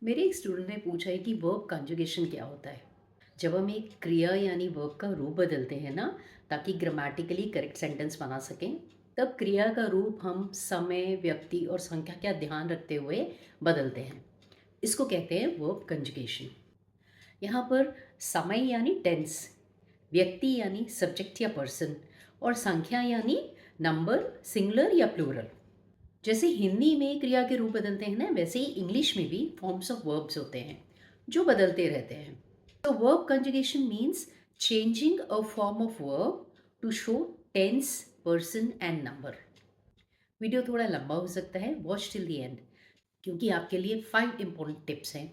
मेरे एक स्टूडेंट ने पूछा है कि वर्ब कंजुगेशन क्या होता है। जब हम एक क्रिया यानी वर्ब का रूप बदलते हैं ना, ताकि ग्रामेटिकली करेक्ट सेंटेंस बना सकें, तब क्रिया का रूप हम समय, व्यक्ति और संख्या का ध्यान रखते हुए बदलते हैं। इसको कहते हैं वर्ब कंजुगेशन। यहाँ पर समय यानी टेंस, व्यक्ति यानी सब्जेक्ट या पर्सन, और संख्या यानी नंबर, सिंगुलर या प्लूरल। जैसे हिंदी में क्रिया के रूप बदलते हैं ना, वैसे ही इंग्लिश में भी फॉर्म्स ऑफ वर्ब्स होते हैं जो बदलते रहते हैं। तो verb conjugation means changing a form of verb to show tense, person and number. Video थोड़ा लंबा हो सकता है, वॉच टिल द एंड, क्योंकि आपके लिए 5 इंपॉर्टेंट टिप्स हैं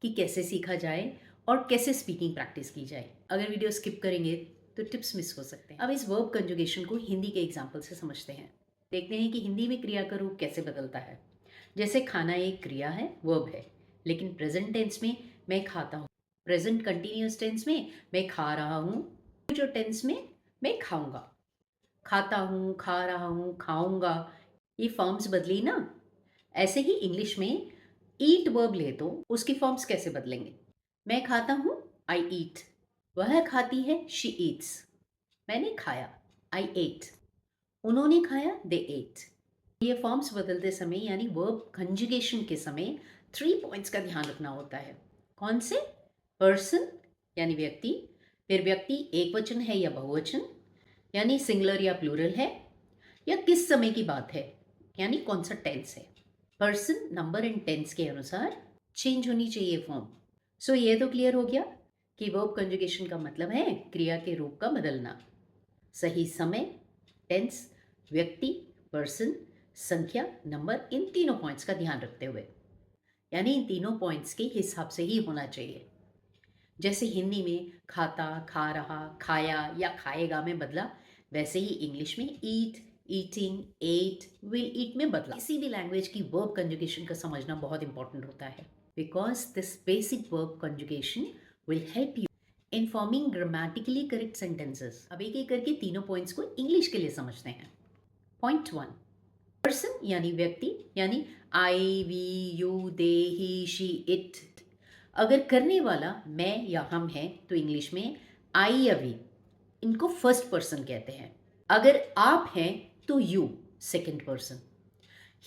कि कैसे सीखा जाए और कैसे स्पीकिंग प्रैक्टिस की जाए। अगर वीडियो स्किप करेंगे तो टिप्स मिस हो सकते हैं। अब इस वर्ब कंजुगेशन को हिंदी के एग्जाम्पल से समझते हैं। देखते हैं कि हिंदी में क्रिया का रूप कैसे बदलता है। जैसे खाना एक क्रिया है, वर्ब है, लेकिन प्रेजेंट टेंस में मैं खाता हूँ, प्रेजेंट कंटिन्यूस टेंस में मैं खा रहा हूँ, फ्यूचर टेंस में मैं खाऊंगा। खाता हूँ, खा रहा हूँ, खाऊंगा, ये फॉर्म्स बदली ना। ऐसे ही इंग्लिश में ईट वर्ब ले तो उसकी फॉर्म्स कैसे बदलेंगे। मैं खाता हूँ, आई ईट। वह खाती है, शी ईट्स। मैंने खाया, आई एट। उन्होंने खाया, दे एट। ये फॉर्म्स बदलते समय यानी वर्ब कंजुगेशन के समय 3 पॉइंट्स का ध्यान रखना होता है। कौन से? पर्सन यानी व्यक्ति, फिर व्यक्ति एक वचन है या बहुवचन, यानी सिंगुलर या प्लूरल है, या किस समय की बात है, यानी कौन सा टेंस है। पर्सन, नंबर एंड टेंस के अनुसार चेंज होनी चाहिए फॉर्म। सो ये तो क्लियर हो गया कि वर्ब कंजुगेशन का मतलब है क्रिया के रूप का बदलना। सही समय, टेंस, व्यक्ति, पर्सन, संख्या, नंबर, इन तीनों पॉइंट्स का ध्यान रखते हुए, यानी इन तीनों पॉइंट्स के हिसाब से ही होना चाहिए। जैसे हिंदी में खाता, खा रहा, खाया या खाएगा में बदला, वैसे ही इंग्लिश में ईट, ईटिंग, एट, विल ईट में बदला। किसी भी लैंग्वेज की वर्ब कंजुगेशन का समझना बहुत इंपॉर्टेंट होता है, because this basic verb conjugation will help you in forming grammatically correct sentences. अब एक एक करके तीनों पॉइंट्स को इंग्लिश के लिए समझते हैं। पॉइंट 1, पर्सन यानी व्यक्ति, यानी I, we, you, they, he, she, it. अगर करने वाला मैं या हम है तो इंग्लिश में आई या वी, इनको फर्स्ट पर्सन कहते हैं। अगर आप हैं तो you, second person.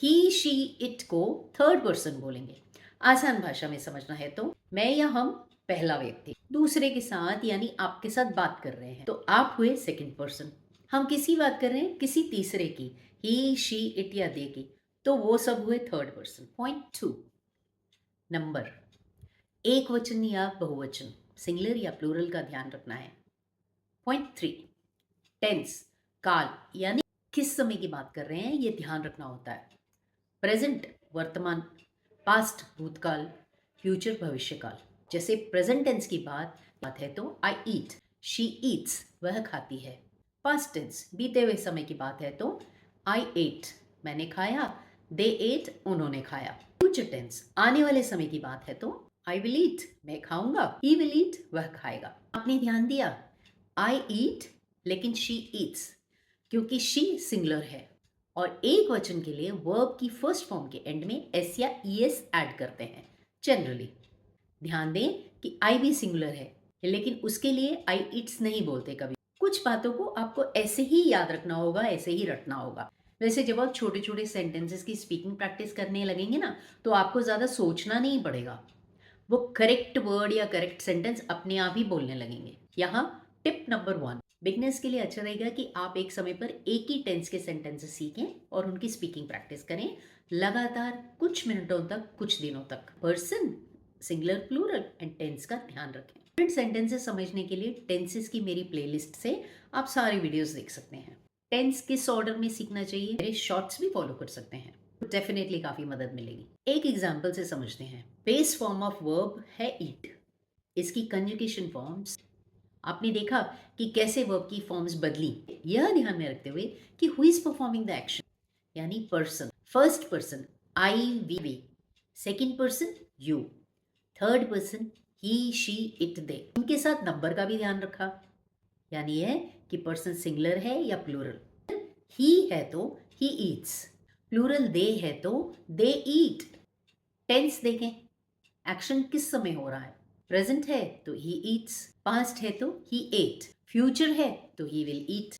He, she, it को थर्ड पर्सन बोलेंगे। आसान भाषा में समझना है तो मैं या हम पहला व्यक्ति, दूसरे के साथ यानी आपके साथ बात कर रहे हैं तो आप हुए सेकंड पर्सन। हम किसी बात कर रहे हैं किसी तीसरे की, ही, शी, इट या दे की, तो वो सब हुए थर्ड पर्सन। पॉइंट 2, नंबर, एक वचन या बहुवचन, सिंगुलर या प्लूरल का ध्यान रखना है। पॉइंट 3, टेंस, काल, यानी किस समय की बात कर रहे हैं ये ध्यान रखना होता है। प्रेजेंट, वर्तमान, पास्ट, भूतकाल, फ्यूचर, भविष्यकाल। जैसे प्रेजेंट टेंस की बात है तो आई ईट, शी ईट्स, वह खाती है। पास्ट टेंस, बीते हुए समय की बात है तो आई एट, मैंने खाया, दे एट, उन्होंने खाया। फ्यूचर टेंस, आने वाले समय की बात है तो आई विल ईट, मैं खाऊंगा, ही विल ईट, वह खाएगा। आपने ध्यान दिया, आई ईट लेकिन शी ईट्स, क्योंकि शी सिंगुलर है और एक वचन के लिए वर्ब की फर्स्ट फॉर्म के एंड में एस या ईएस ऐड करते हैं जनरली। ध्यान दें कि आई भी सिंगुलर है, लेकिन उसके लिए आई इट्स नहीं बोलते कभी। कुछ बातों को आपको ऐसे ही याद रखना होगा, ऐसे ही रटना होगा। वैसे जब आप छोटे छोटे सेंटेंसेस की स्पीकिंग प्रैक्टिस करने लगेंगे ना, तो आपको ज़्यादा सोचना नहीं पड़ेगा, वो करेक्ट वर्ड या करेक्ट सेंटेंस अपने आप ही बोलने लगेंगे। यहाँ टिप नंबर 1, बिगनर्स के लिए अच्छा रहेगा कि आप एक समय पर एक ही टेंस के सेंटेंसेस सीखें और उनकी स्पीकिंग प्रैक्टिस करें लगातार, कुछ मिनटों तक, कुछ दिनों तक। Person, singular, plural and tense का ध्यान रखें। डिफरेंट सेंटेंसेस समझने के लिए टेंसेस की मेरी प्लेलिस्ट से आप सारी वीडियोस देख सकते हैं। टेंस किस ऑर्डर में सीखना चाहिए, मेरे शॉर्ट्स भी फॉलो कर सकते हैं, डेफिनेटली काफी मदद मिलेगी। एक एग्जाम्पल से समझते हैं। बेस फॉर्म ऑफ वर्ब है ईट, इसकी कंजुगेशन फॉर्म्स आपने देखा कि कैसे वर्ब की फॉर्म्स बदली, यह ध्यान में रखते हुए कि who is performing the action, यानी person, first person I, we, second person you, third person he, she, it, they. उनके साथ नंबर का भी ध्यान रखा, यानी यह कि पर्सन सिंगुलर है या प्लूरल। ही है तो ही ईट्स, प्लूरल दे है तो दे ईट। टेंस देखें, एक्शन किस समय हो रहा है? प्रेजेंट है तो ही ईट्स, पास्ट है तो ही एट, फ्यूचर है तो he will eat.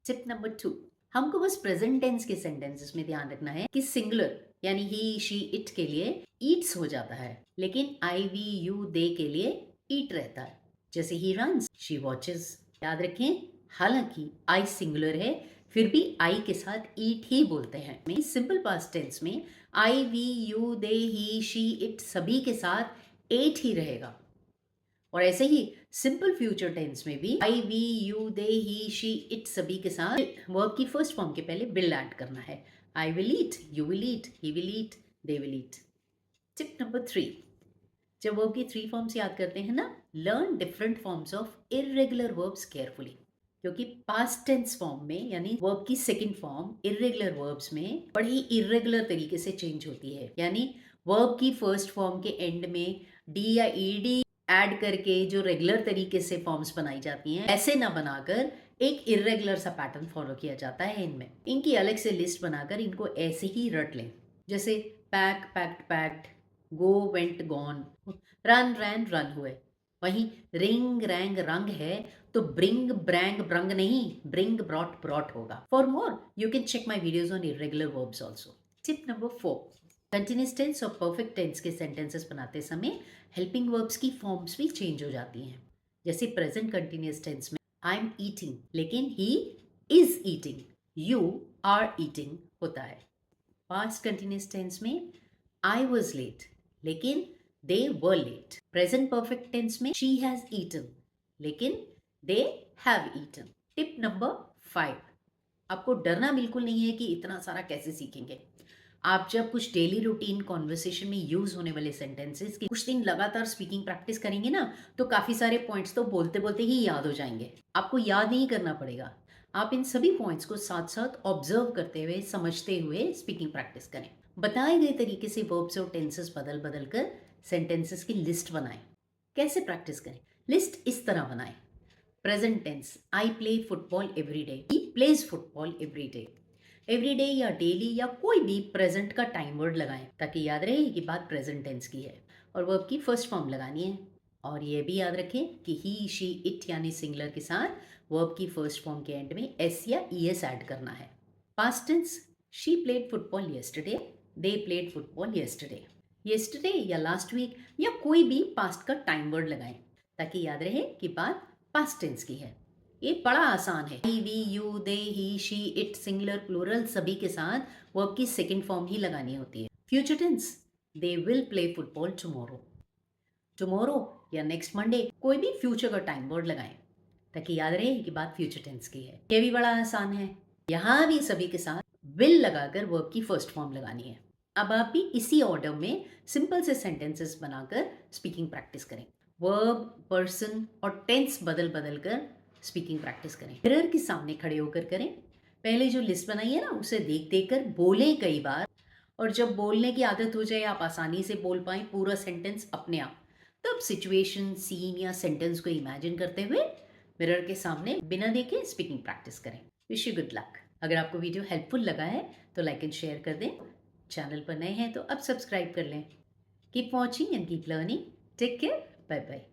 Tip number 2, हमको बस प्रेजेंट टेंस के सेंटेंसेस में ध्यान रखना है कि सिंगुलर यानी ही शी इट के लिए ईट्स हो जाता है, लेकिन आई वी यू दे के लिए ईट रहता है। जैसे ही रन्स, शी वॉचेस। याद रखें, हालांकि आई सिंगुलर है फिर भी आई के साथ ईट ही बोलते हैं। सिंपल पास्ट टेंस में I we you they he she it सभी के साथ एट ही रहेगा, और ऐसे ही सिंपल फ्यूचर टेंस में भी I we you they he she it सभी के साथ वर्ब की फर्स्ट फॉर्म के पहले विल ऐड करना है। I will eat, you will eat, he will eat, they will eat. Tip number 3, जब वर्ब की 3 फॉर्म्स याद करते हैं ना, learn different forms of irregular verbs carefully, क्योंकि पास्ट टेंस फॉर्म में यानी वर्ब की सेकंड फॉर्म इर्रेगुलर वर्ब्स में बड़ी इर्रेगुलर तरीके से चेंज होती है। यानी वर्ब की फर्स्ट फॉर्म के एंड में डी या ईडी ऐड करके जो रेगुलर तरीके से फॉर्म्स बनाई जाती हैं, ऐसे ना बनाकर एक इर्रेगुलर सा पैटर्न फॉलो किया जाता है इनमें। इनकी अलग से लिस्ट बनाकर इनको ऐसे ही रट लें, जैसे pack, packed, packed, go, went, gone, run, ran, run हुए। वहीं रिंग, रैंग, रंग है तो ब्रिंग, ब्रैंग, ब्रंग नहीं, ब्रिंग, ब्रॉट, ब्रॉट होगा। For more you can check my videos on irregular verbs also. Tip number 4, continuous tense और perfect tense के सेंटेंसेस बनाते समय हेल्पिंग वर्ब्स की फॉर्म्स भी चेंज हो जाती हैं। जैसे प्रेजेंट कंटिन्यूस टेंस में आई एम ईटिंग, लेकिन he is eating, you are eating होता है। पास्ट कंटिन्यूस टेंस में आई वॉज लेट, लेकिन they were late. Present perfect tense में शी हैज ईटन, लेकिन they have eaten. Tip number 5, आपको डरना बिल्कुल नहीं है कि इतना सारा कैसे सीखेंगे। आप जब कुछ डेली रूटीन कॉन्वर्सेशन में यूज होने वाले सेंटेंसेस की कुछ दिन लगातार स्पीकिंग प्रैक्टिस करेंगे ना, तो काफी सारे पॉइंट्स तो बोलते बोलते ही याद हो जाएंगे। आपको याद नहीं करना पड़ेगा, आप इन सभी पॉइंट्स को साथ साथ ऑब्जर्व करते हुए, समझते हुए स्पीकिंग प्रैक्टिस करें। बताए गए तरीके से वर्ब्स और टेंसेस बदल बदल कर सेंटेंसेस की लिस्ट बनाएं। कैसे प्रैक्टिस करें? लिस्ट इस तरह बनाएं। Present tense, I play football every day, he plays football every day. Every day या डेली या कोई भी प्रेजेंट का टाइम वर्ड लगाएं, ताकि याद रहे कि बात प्रेजेंट टेंस की है और वर्ब की फर्स्ट फॉर्म लगानी है। और ये भी याद रखें कि ही, शी, इट यानी सिंगुलर के साथ वर्ब की फर्स्ट फॉर्म के एंड में एस या ईएस ऐड करना है। Past tense, she played football yesterday, they played football yesterday. Yesterday या लास्ट वीक या कोई भी पास्ट का टाइम वर्ड लगाएं, ताकि याद रहे कि बात पास्ट टेंस की है। ये बड़ा आसान है। He, we, you, they, he, she, it, singular, plural सभी के साथ वर्ब की सेकंड फॉर्म ही लगानी होती है। Future tense, they will play football tomorrow. Tomorrow या नेक्स्ट मंडे कोई भी फ्यूचर का टाइम वर्ड लगाएं, ताकि याद रहे कि बात फ्यूचर टेंस की है। ये भी बड़ा आसान है। यहाँ भी सभी के साथ विल लगाकर वर्ब की फर्स्ट फॉर्म लगानी है। अब आप भी इसी ऑर्डर में सिंपल से सेंटेंसेस बनाकर स्पीकिंग प्रैक्टिस करें। वर्ब, पर्सन और टेंस बदल बदल कर स्पीकिंग प्रैक्टिस करें। मिरर के सामने खड़े होकर करें। पहले जो लिस्ट बनाई है ना, उसे देख देख कर बोलें कई बार, और जब बोलने की आदत हो जाए, आप आसानी से बोल पाएं पूरा सेंटेंस अपने आप, तब सिचुएशन, सीन या सेंटेंस को इमेजिन करते हुए मिरर के सामने बिना देखे स्पीकिंग प्रैक्टिस करें। Wish you good luck. अगर आपको वीडियो हेल्पफुल लगा है तो लाइक एंड शेयर कर दें। चैनल पर नए हैं तो अब सब्सक्राइब कर लें। Keep watching and keep learning. Take care, bye bye.